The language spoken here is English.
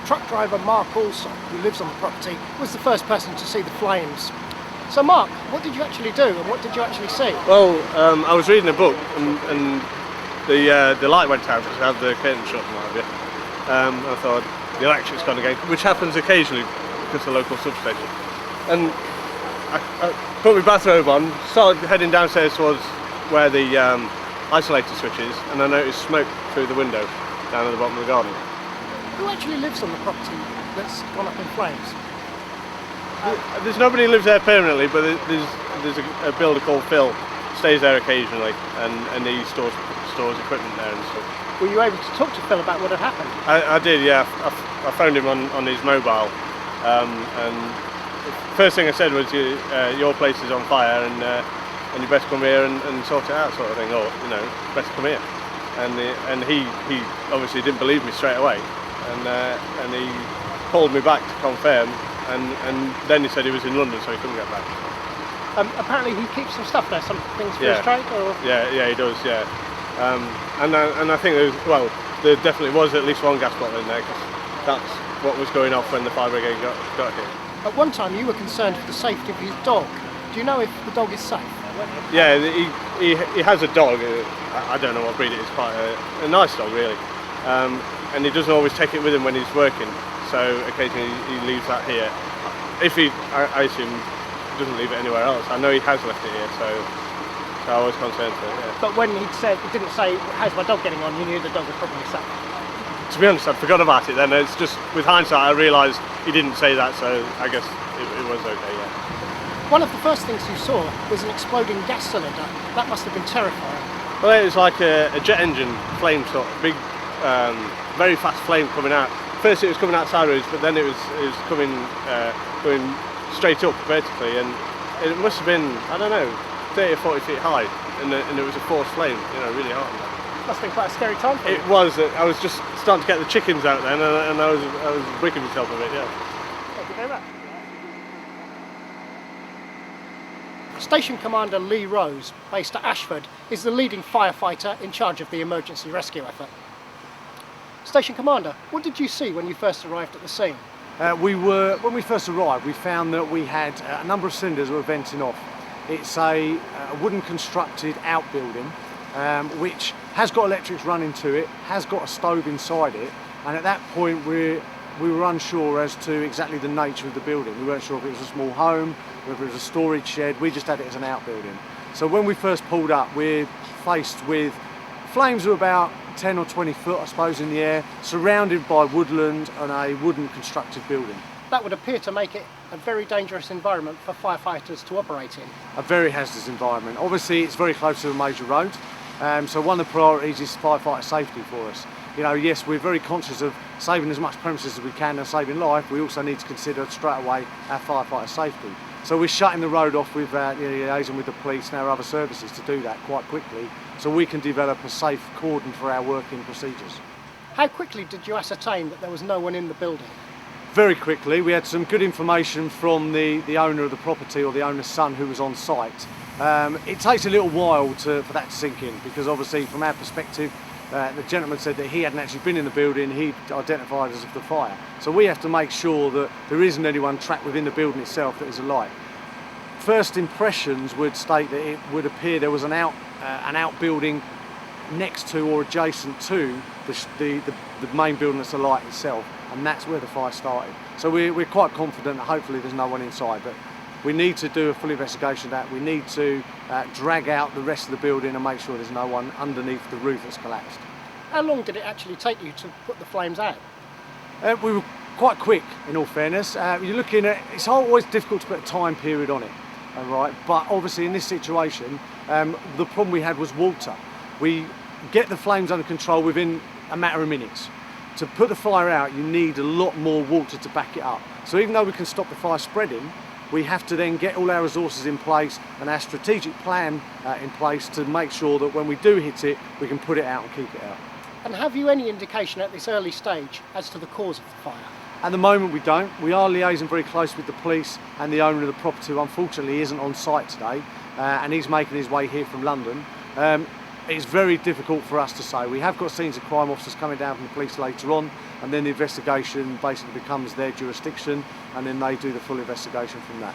truck driver Mark also, who lives on the property, was the first person to see the flames. So Mark, what did you actually do and what did you actually see? Well, I was reading a book and the light went out because I had the curtain shut and what have you. I thought the electric's gone again, which happens occasionally because of the local substation. And I put my bathrobe on, started heading downstairs towards where the isolator switch is, and I noticed smoke through the window down at the bottom of the garden. Who actually lives on the property that's gone up in flames? There's nobody who lives there permanently, but there's a builder called Phil, stays there occasionally, and he stores equipment there and stuff. Were you able to talk to Phil about what had happened? I did, yeah. I phoned him on his mobile, and the first thing I said was, your place is on fire, and you best come here and sort it out, sort of thing, or best come here. And he obviously didn't believe me straight away, and he called me back to confirm, and then he said he was in London, so he couldn't get back. Apparently he keeps some stuff there, some things for his trade, or? Yeah, he does, yeah. And I think there definitely was at least one gas bottle in there, because that's what was going off when the fire brigade got here. At one time you were concerned for the safety of his dog. Do you know if the dog is safe? Yeah, he has a dog. I don't know what breed it is, quite a nice dog really. And he doesn't always take it with him when he's working, so occasionally he leaves that here. I assume doesn't leave it anywhere else. I know he has left it here, so I was concerned for it. Yeah. But when he didn't say, "How's my dog getting on?" you knew the dog was probably safe. To be honest, I forgot about it then. It's just with hindsight I realised he didn't say that, so I guess it was okay. Yeah. One of the first things you saw was an exploding gas cylinder. That must have been terrifying. Well, it was like a jet engine flame, sort of big, very fast flame coming out. First it was coming out sideways, but then it was coming going straight up vertically, and it must have been, I don't know, 30 or 40 feet high, and it was a forced flame, really hot. Must have been quite a scary time for you. It was. I was just starting to get the chickens out then, and I was wicking myself a bit. Yeah. Thank you very much. Station Commander Lee Rose, based at Ashford, is the leading firefighter in charge of the emergency rescue effort. Station Commander, what did you see when you first arrived at the scene? When we first arrived, we found that we had a number of cylinders that were venting off. It's a wooden constructed outbuilding, which has got electrics running to it, has got a stove inside it, and at that point we were unsure as to exactly the nature of the building. We weren't sure if it was a small home, whether it was a storage shed. We just had it as an outbuilding. So when we first pulled up, we're faced with flames of about 10 or 20 foot, I suppose, in the air, surrounded by woodland and a wooden constructed building. That would appear to make it a very dangerous environment for firefighters to operate in. A very hazardous environment. Obviously it's very close to a major road, so one of the priorities is firefighter safety for us. Yes, we're very conscious of saving as much premises as we can and saving life. We also need to consider straight away our firefighter safety. So we're shutting the road off with liaising with the police and our other services to do that quite quickly, so we can develop a safe cordon for our working procedures. How quickly did you ascertain that there was no one in the building? Very quickly. We had some good information from the owner of the property, or the owner's son, who was on site. It takes a little while for that to sink in, because obviously from our perspective, the gentleman said that he hadn't actually been in the building. He identified us as the fire. So we have to make sure that there isn't anyone trapped within the building itself that is alight. First impressions would state that it would appear there was an outbuilding next to or adjacent to the main building that's alight itself, and that's where the fire started. So we're quite confident that hopefully there's no one inside, but we need to do a full investigation of that. We need to drag out the rest of the building and make sure there's no one underneath the roof that's collapsed. How long did it actually take you to put the flames out? We were quite quick, in all fairness. You're looking at, it's always difficult to put a time period on it, all right? But obviously in this situation, the problem we had was water. We get the flames under control within a matter of minutes. To put the fire out, you need a lot more water to back it up. So even though we can stop the fire spreading, we have to then get all our resources in place and our strategic plan in place to make sure that when we do hit it, we can put it out and keep it out. And have you any indication at this early stage as to the cause of the fire? At the moment we don't. We are liaising very close with the police and the owner of the property, who unfortunately isn't on site today, and he's making his way here from London. It's very difficult for us to say. We have got scenes of crime officers coming down from the police later on, and then the investigation basically becomes their jurisdiction, and then they do the full investigation from that.